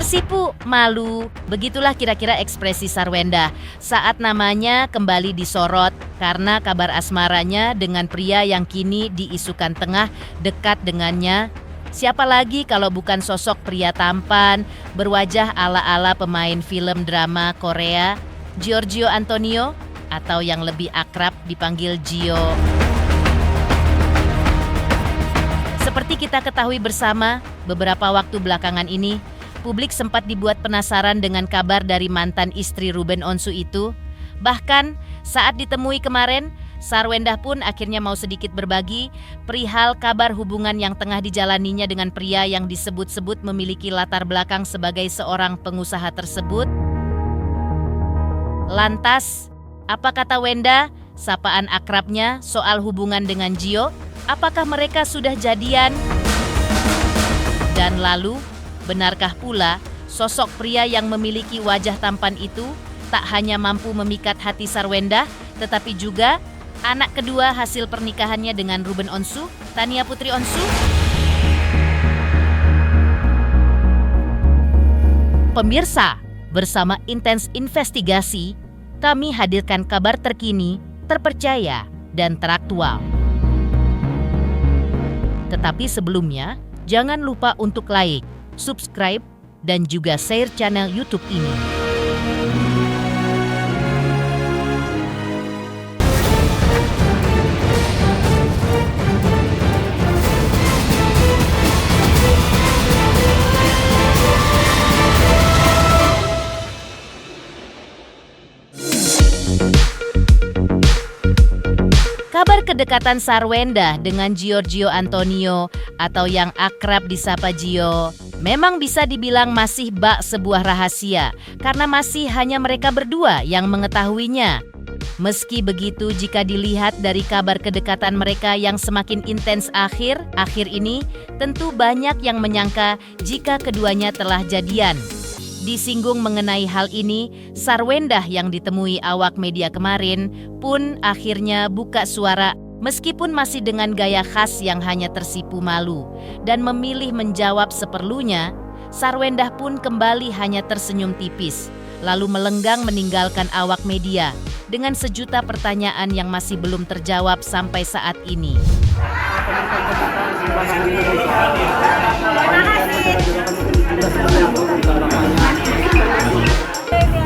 Tersipu, malu, begitulah kira-kira ekspresi Sarwendah saat namanya kembali disorot karena kabar asmaranya dengan pria yang kini diisukan tengah dekat dengannya. Siapa lagi kalau bukan sosok pria tampan, berwajah ala-ala pemain film drama Korea, Giorgio Antonio, atau yang lebih akrab dipanggil Gio. Seperti kita ketahui bersama, beberapa waktu belakangan ini, publik sempat dibuat penasaran dengan kabar dari mantan istri Ruben Onsu itu. Bahkan saat ditemui kemarin, Sarwendah pun akhirnya mau sedikit berbagi perihal kabar hubungan yang tengah dijalaninya dengan pria yang disebut-sebut memiliki latar belakang sebagai seorang pengusaha tersebut. Lantas, apa kata Wenda, sapaan akrabnya soal hubungan dengan Gio? Apakah mereka sudah jadian? Dan lalu, benarkah pula sosok pria yang memiliki wajah tampan itu tak hanya mampu memikat hati Sarwendah, tetapi juga anak kedua hasil pernikahannya dengan Ruben Onsu, Tania Putri Onsu? Pemirsa, bersama Intens Investigasi, kami hadirkan kabar terkini, terpercaya, dan teraktual. Tetapi sebelumnya, jangan lupa untuk like, subscribe, dan juga share channel YouTube ini. Kabar kedekatan Sarwendah dengan Giorgio Antonio atau yang akrab disapa Gio memang bisa dibilang masih bak sebuah rahasia karena masih hanya mereka berdua yang mengetahuinya. Meski begitu, jika dilihat dari kabar kedekatan mereka yang semakin intens akhir ini, tentu banyak yang menyangka jika keduanya telah jadian. Disinggung mengenai hal ini, Sarwendah yang ditemui awak media kemarin pun akhirnya buka suara meskipun masih dengan gaya khas yang hanya tersipu malu dan memilih menjawab seperlunya. Sarwendah pun kembali hanya tersenyum tipis lalu melenggang meninggalkan awak media dengan sejuta pertanyaan yang masih belum terjawab sampai saat ini.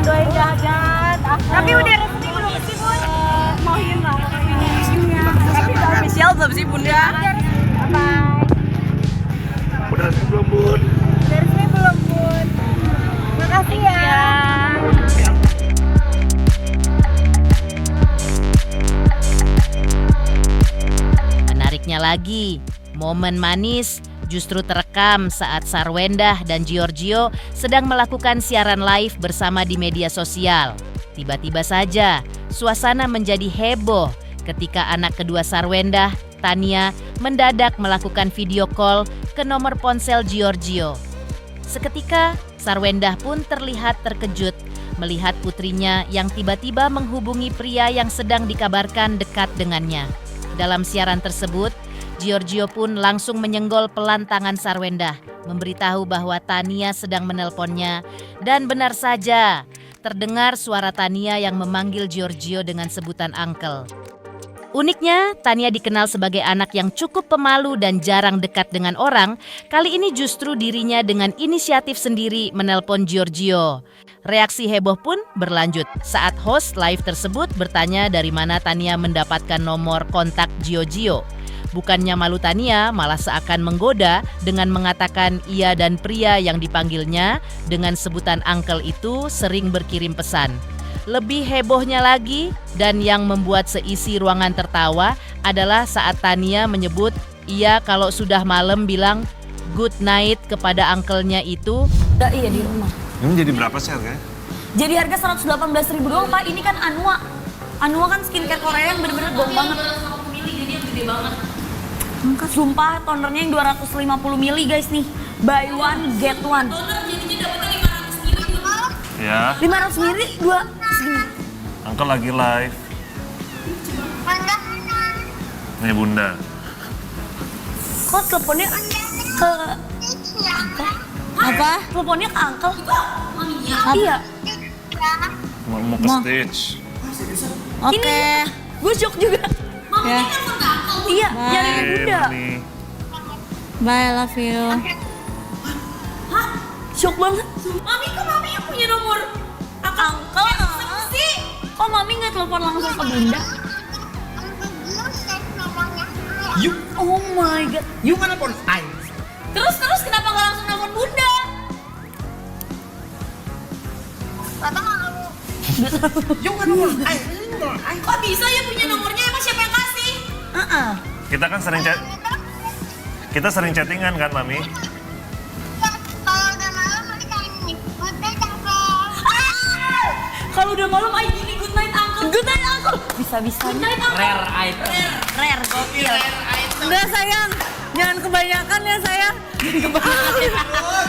Doain jahat. Tapi udah resmi belum sih Bun? Mau hilang resminya. Tapi udah official belum sih Bunda? Bye. Udah resmi belum Bun? Udah resmi belum Bun? Makasih ya. Menariknya lagi, momen manis justru terekam saat Sarwendah dan Giorgio sedang melakukan siaran live bersama di media sosial. Tiba-tiba saja, suasana menjadi heboh ketika anak kedua Sarwendah, Tania, mendadak melakukan video call ke nomor ponsel Giorgio. Seketika, Sarwendah pun terlihat terkejut melihat putrinya yang tiba-tiba menghubungi pria yang sedang dikabarkan dekat dengannya. Dalam siaran tersebut, Giorgio pun langsung menyenggol pelan tangan Sarwendah, memberitahu bahwa Tania sedang menelponnya. Dan benar saja, terdengar suara Tania yang memanggil Giorgio dengan sebutan uncle. Uniknya, Tania dikenal sebagai anak yang cukup pemalu dan jarang dekat dengan orang. Kali ini justru dirinya dengan inisiatif sendiri menelpon Giorgio. Reaksi heboh pun berlanjut saat host live tersebut bertanya dari mana Tania mendapatkan nomor kontak Giorgio. Bukannya malu Tania, malah seakan menggoda dengan mengatakan ia dan pria yang dipanggilnya dengan sebutan uncle itu sering berkirim pesan. Lebih hebohnya lagi dan yang membuat seisi ruangan tertawa adalah saat Tania menyebut ia kalau sudah malam bilang good night kepada uncle-nya itu. Iya di rumah. Ini jadi berapa sih harganya? Jadi harga 118.000 doang Pak. Ini kan Anua. Anua kan skincare Korea yang bener-bener gong banget. 250 mili jadi yang gede banget. Sumpah tonernya yang 250 mili guys nih. Buy one get one. Toner jadinya dapetnya 500 mili juga. Ya. 500 mili dua segini. Uncle lagi live. Nih Bunda. Kok teleponnya ke Uncle? Apa? Teleponnya ke Uncle. Maminya? Iya. Mau ke stage. Oke. Gue shock juga. Ya. Iya, Bye. nyari Bunda. Mami. Bye, I love you. Shock banget. Mami kok Mami yang punya nomor Uncle? Sih. Kok Mami nggak telepon langsung ke Bunda? You, Oh my god. you mana pun? Ay, Terus kenapa nggak langsung telepon Bunda? you mana pun? Ay, Kok bisa ya punya nomornya? Emang siapa yang kasih? Kita kan sering chat. Kita sering chattingan kan, Mami? Kalau udah malam, ay gini good night Uncle. Good night Uncle. Bisa-bisa. Good night Uncle. rare item. Rare gokil. Udah sayang, jangan kebanyakan ya sayang.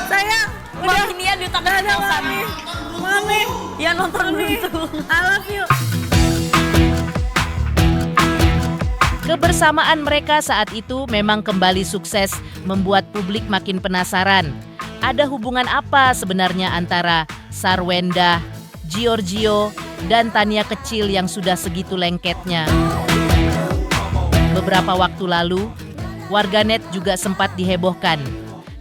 Sayang, Udah ini ya diutak udah ada kosan. mami. Mami, Ya nonton mami, dulu. I love you. Kebersamaan mereka saat itu memang kembali sukses membuat publik makin penasaran. Ada hubungan apa sebenarnya antara Sarwendah, Giorgio, dan Tania kecil yang sudah segitu lengketnya? Beberapa waktu lalu, warganet juga sempat dihebohkan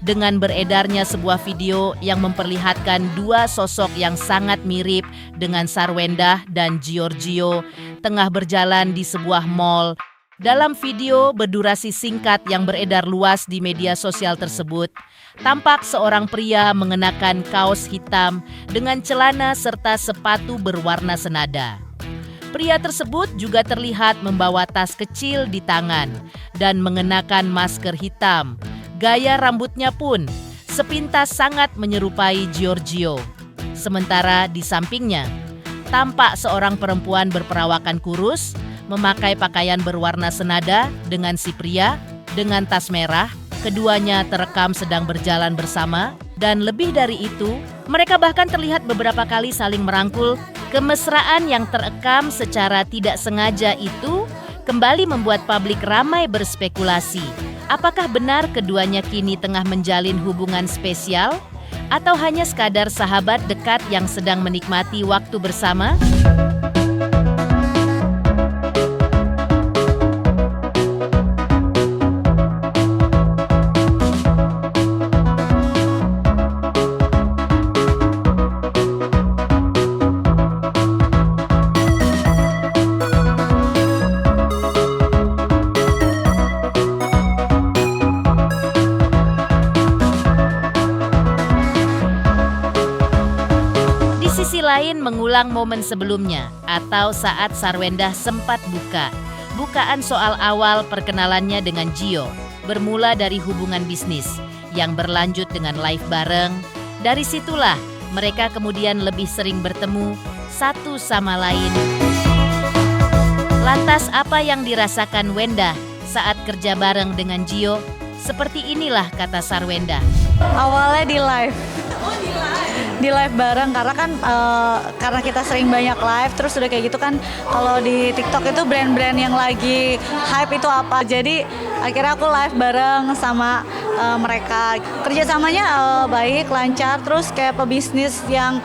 dengan beredarnya sebuah video yang memperlihatkan dua sosok yang sangat mirip dengan Sarwendah dan Giorgio tengah berjalan di sebuah mall. Dalam video berdurasi singkat yang beredar luas di media sosial tersebut, tampak seorang pria mengenakan kaos hitam dengan celana serta sepatu berwarna senada. Pria tersebut juga terlihat membawa tas kecil di tangan dan mengenakan masker hitam. Gaya rambutnya pun sepintas sangat menyerupai Giorgio. Sementara di sampingnya, tampak seorang perempuan berperawakan kurus, memakai pakaian berwarna senada dengan si pria dengan tas merah. Keduanya terekam sedang berjalan bersama dan lebih dari itu, mereka bahkan terlihat beberapa kali saling merangkul. Kemesraan yang terekam secara tidak sengaja itu kembali membuat publik ramai berspekulasi. Apakah benar keduanya kini tengah menjalin hubungan spesial atau hanya sekadar sahabat dekat yang sedang menikmati waktu bersama? Sisi lain mengulang momen sebelumnya atau saat Sarwendah sempat bukaan soal awal perkenalannya dengan Gio, bermula dari hubungan bisnis yang berlanjut dengan live bareng. Dari situlah mereka kemudian lebih sering bertemu satu sama lain. Lantas apa yang dirasakan Wendah saat kerja bareng dengan Gio? Seperti inilah kata Sarwendah. Awalnya di live. Di live bareng karena kan karena kita sering banyak live, terus udah kayak gitu kan kalau di TikTok itu brand-brand yang lagi hype itu apa, jadi akhirnya aku live bareng sama mereka. Kerjasamanya baik, lancar, terus kayak pebisnis yang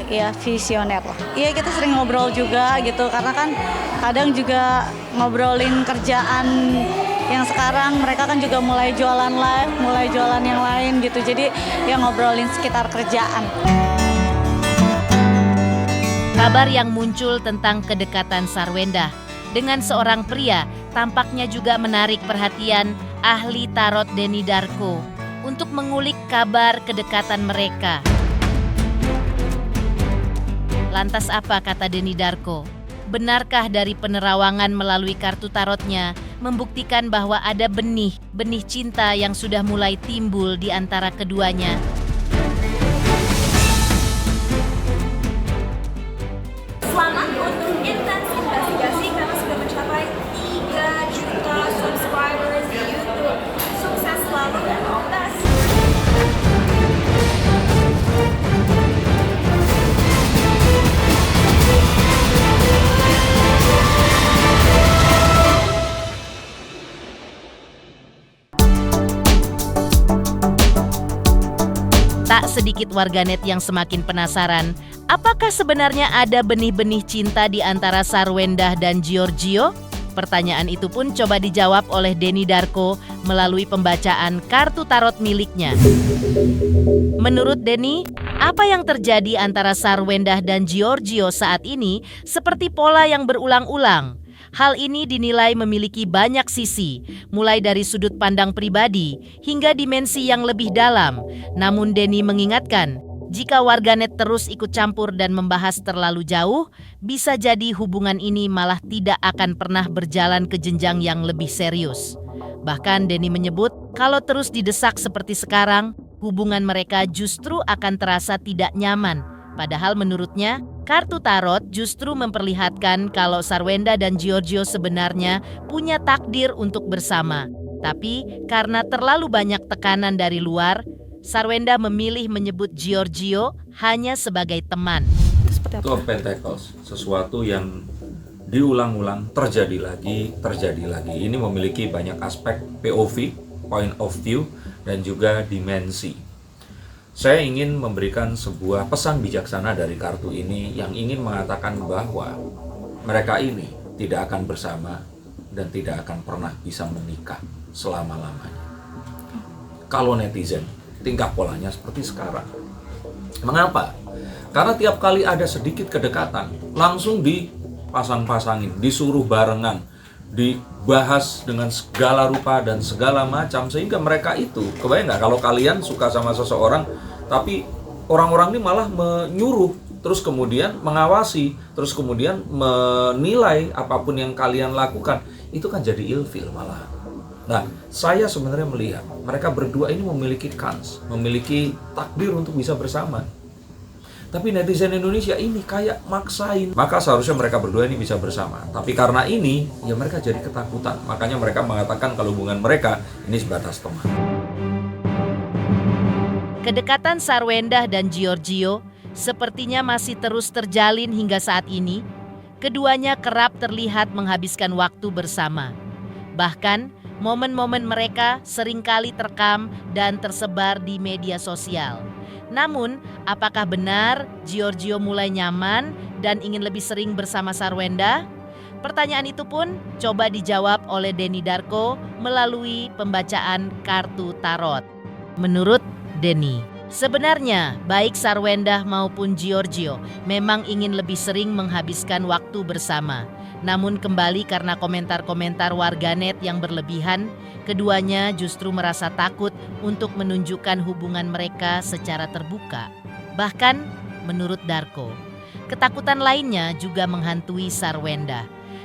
ya visioner lah. Iya, kita sering ngobrol juga gitu karena kan kadang juga ngobrolin kerjaan yang sekarang, mereka kan juga mulai jualan live, mulai jualan yang lain gitu. Jadi ya ngobrolin sekitar kerjaan. Kabar yang muncul tentang kedekatan Sarwendah dengan seorang pria tampaknya juga menarik perhatian ahli tarot Denny Darko untuk mengulik kabar kedekatan mereka. Lantas apa kata Denny Darko? Benarkah dari penerawangan melalui kartu tarotnya membuktikan bahwa ada benih cinta yang sudah mulai timbul di antara keduanya? Selamat untuk intens investigasi karena sudah mencapai 3 juta subscribers di YouTube. Sukses selalu dan all the best. Tak sedikit warganet yang semakin penasaran, apakah sebenarnya ada benih-benih cinta di antara Sarwendah dan Giorgio? Pertanyaan itu pun coba dijawab oleh Denny Darko melalui pembacaan kartu tarot miliknya. Menurut Denny, apa yang terjadi antara Sarwendah dan Giorgio saat ini seperti pola yang berulang-ulang. Hal ini dinilai memiliki banyak sisi, mulai dari sudut pandang pribadi hingga dimensi yang lebih dalam. Namun Denny mengingatkan, jika warganet terus ikut campur dan membahas terlalu jauh, bisa jadi hubungan ini malah tidak akan pernah berjalan ke jenjang yang lebih serius. Bahkan Denny menyebut, kalau terus didesak seperti sekarang, hubungan mereka justru akan terasa tidak nyaman. Padahal menurutnya, kartu tarot justru memperlihatkan kalau Sarwendah dan Giorgio sebenarnya punya takdir untuk bersama. Tapi karena terlalu banyak tekanan dari luar, Sarwendah memilih menyebut Giorgio hanya sebagai teman. Two of Pentacles, sesuatu yang diulang-ulang, terjadi lagi. Ini memiliki banyak aspek POV, point of view, dan juga dimensi. Saya ingin memberikan sebuah pesan bijaksana dari kartu ini yang ingin mengatakan bahwa mereka ini tidak akan bersama dan tidak akan pernah bisa menikah selama-lamanya. Kalau netizen, tingkah polanya seperti sekarang. Mengapa? Karena tiap kali ada sedikit kedekatan, langsung dipasang-pasangin, disuruh barengan, dibahas dengan segala rupa dan segala macam, sehingga mereka itu, kebayang nggak kalau kalian suka sama seseorang tapi orang-orang ini malah menyuruh, terus kemudian mengawasi, terus kemudian menilai apapun yang kalian lakukan, itu kan jadi ilfil malah. Nah, saya sebenarnya melihat mereka berdua ini memiliki kans, memiliki takdir untuk bisa bersama. Tapi netizen Indonesia ini kayak maksain. Maka seharusnya mereka berdua ini bisa bersama. Tapi karena ini, ya mereka jadi ketakutan. Makanya mereka mengatakan kalau hubungan mereka ini sebatas teman. Kedekatan Sarwendah dan Giorgio sepertinya masih terus terjalin hingga saat ini. Keduanya kerap terlihat menghabiskan waktu bersama. Bahkan, momen-momen mereka seringkali terekam dan tersebar di media sosial. Namun, apakah benar Giorgio mulai nyaman dan ingin lebih sering bersama Sarwendah? Pertanyaan itu pun coba dijawab oleh Denny Darko melalui pembacaan kartu tarot. Menurut Denny, sebenarnya baik Sarwendah maupun Giorgio memang ingin lebih sering menghabiskan waktu bersama. Namun kembali karena komentar-komentar warganet yang berlebihan, keduanya justru merasa takut untuk menunjukkan hubungan mereka secara terbuka. Bahkan menurut Darko, ketakutan lainnya juga menghantui Sarwendah.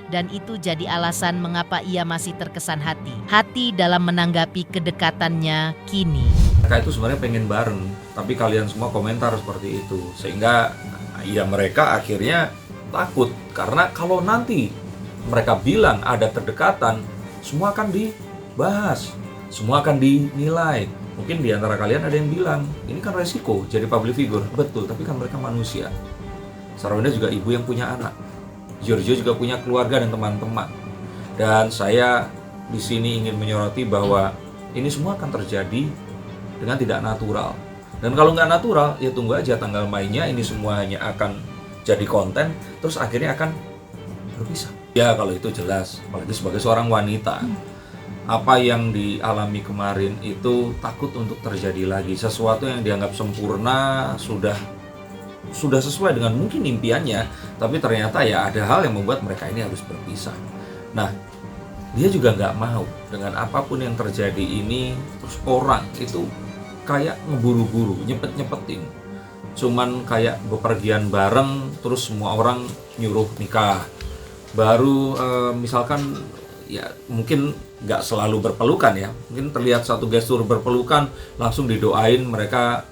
Dan itu jadi alasan mengapa ia masih terkesan hati dalam menanggapi kedekatannya kini. Mereka itu sebenarnya pengen bareng, tapi kalian semua komentar seperti itu. Sehingga ya mereka akhirnya takut. Karena kalau nanti mereka bilang ada kedekatan, semua akan dibahas, semua akan dinilai. Mungkin di antara kalian ada yang bilang, ini kan resiko jadi public figure. Betul, tapi kan mereka manusia. Sarwendah juga ibu yang punya anak. Giorgio juga punya keluarga dan teman-teman. Dan saya di sini ingin menyoroti bahwa ini semua akan terjadi dengan tidak natural. Dan kalau nggak natural, ya tunggu aja tanggal mainnya, ini semuanya akan jadi konten, terus akhirnya akan berpisah. Ya kalau itu jelas, apalagi sebagai seorang wanita. Apa yang dialami kemarin itu takut untuk terjadi lagi. Sesuatu yang dianggap sempurna sudah sesuai dengan mungkin impiannya, tapi ternyata ya ada hal yang membuat mereka ini harus berpisah. Nah, dia juga nggak mau dengan apapun yang terjadi ini, terus orang itu kayak ngeburu-buru, nyepet-nyepetin. Cuman kayak bepergian bareng, terus semua orang nyuruh nikah. Baru misalkan ya mungkin nggak selalu berpelukan ya, mungkin terlihat satu gestur berpelukan, langsung didoain mereka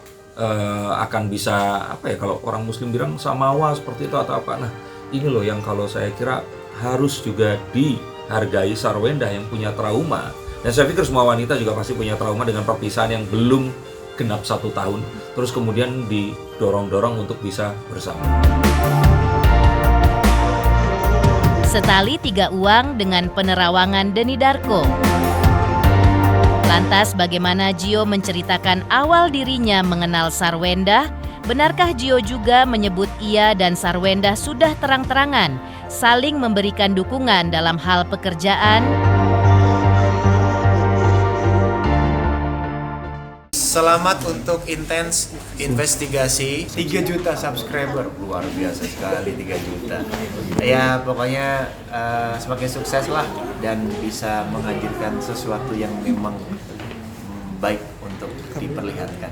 akan bisa apa ya, kalau orang muslim bilang samawa seperti itu atau apa. Nah ini loh yang kalau saya kira harus juga dihargai Sarwendah yang punya trauma. Dan saya pikir semua wanita juga pasti punya trauma dengan perpisahan yang belum genap 1 tahun, terus kemudian didorong-dorong untuk bisa bersama. Setali 3 uang dengan penerawangan Denny Darko. Lantas bagaimana Gio menceritakan awal dirinya mengenal Sarwendah? Benarkah Gio juga menyebut ia dan Sarwendah sudah terang-terangan saling memberikan dukungan dalam hal pekerjaan? Selamat untuk Intens Investigasi 3 juta subscriber, luar biasa sekali 3 juta. Ya pokoknya semakin sukses lah dan bisa menghadirkan sesuatu yang memang baik untuk diperlihatkan.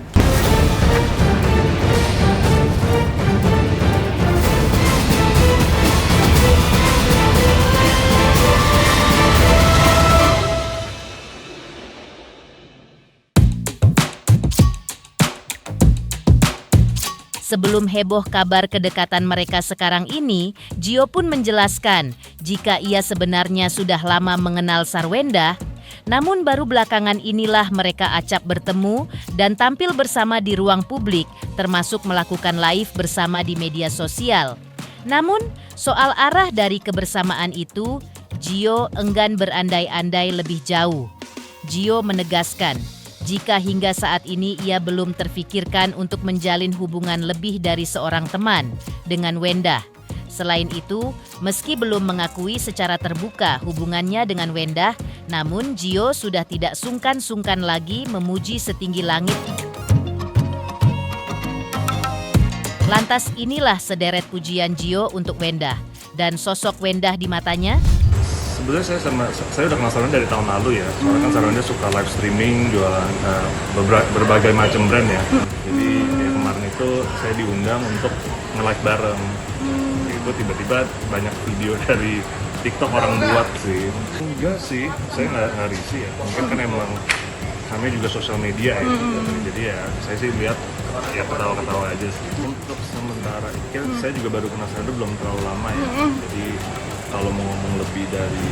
Sebelum heboh kabar kedekatan mereka sekarang ini, Gio pun menjelaskan jika ia sebenarnya sudah lama mengenal Sarwendah, namun baru belakangan inilah mereka acap bertemu dan tampil bersama di ruang publik, termasuk melakukan live bersama di media sosial. Namun, soal arah dari kebersamaan itu, Gio enggan berandai-andai lebih jauh. Gio menegaskan, jika hingga saat ini ia belum terfikirkan untuk menjalin hubungan lebih dari seorang teman dengan Wendah. Selain itu, meski belum mengakui secara terbuka hubungannya dengan Wendah, namun Gio sudah tidak sungkan-sungkan lagi memuji setinggi langit. Lantas inilah sederet pujian Gio untuk Wendah. Dan sosok Wendah di matanya? Sebenarnya saya udah kenal Sarwendah dari tahun lalu ya. Soalnya kan Sarwendah suka live streaming, jualan berbagai macam brand ya. Jadi ya, kemarin itu saya diundang untuk nge-live bareng. Itu tiba-tiba banyak video dari TikTok orang buat sih. Enggak sih, saya nggak risih ya. Mungkin kan emang kami juga sosial media ya. Jadi ya saya sih lihat ya ketawa-ketawa aja sih. Untuk sementara, saya juga baru kenal Sarwendah belum terlalu lama ya. Jadi kalau mau ngomong lebih dari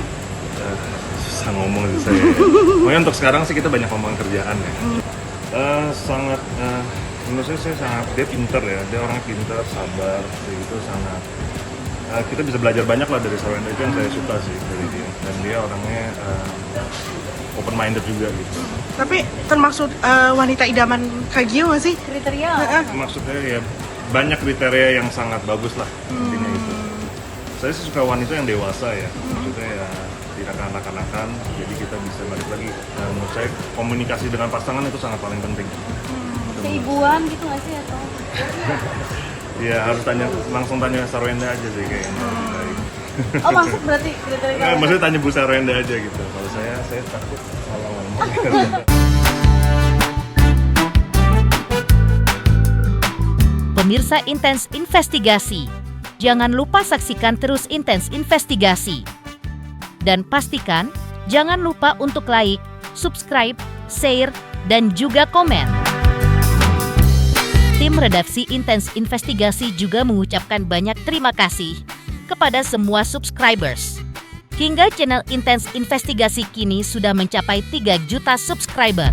susah ngomong sih saya. Pokoknya untuk sekarang sih kita banyak ngomongin kerjaan ya. Sangat menurut saya sangat, dia pinter ya, dia orangnya pinter, sabar, kayak gitu sangat. Kita bisa belajar banyak lah dari Sarwendah, itu yang saya suka sih dari dia. Dan dia orangnya open minded juga gitu. Tapi termasuk wanita idaman Kak Gio nggak sih? Kriteria. Maksudnya ya banyak kriteria yang sangat bagus lah intinya itu. Saya sih suka wanita yang dewasa ya, maksudnya ya tidak kanak-kanakan, jadi kita bisa balik lagi. Menurut saya komunikasi dengan pasangan itu sangat paling penting. Keibuan gitu nggak sih atau? Ya harus langsung tanya Sarwendah aja sih kayaknya. Oh maksud berarti kriteria? Maksudnya tanya Bu Sarwendah aja gitu. Kalau saya takut salah ngomong. Pemirsa Intens Investigasi, jangan lupa saksikan terus Intens Investigasi. Dan pastikan jangan lupa untuk like, subscribe, share, dan juga komen. Tim redaksi Intens Investigasi juga mengucapkan banyak terima kasih kepada semua subscribers. Hingga channel Intens Investigasi kini sudah mencapai 3 juta subscriber.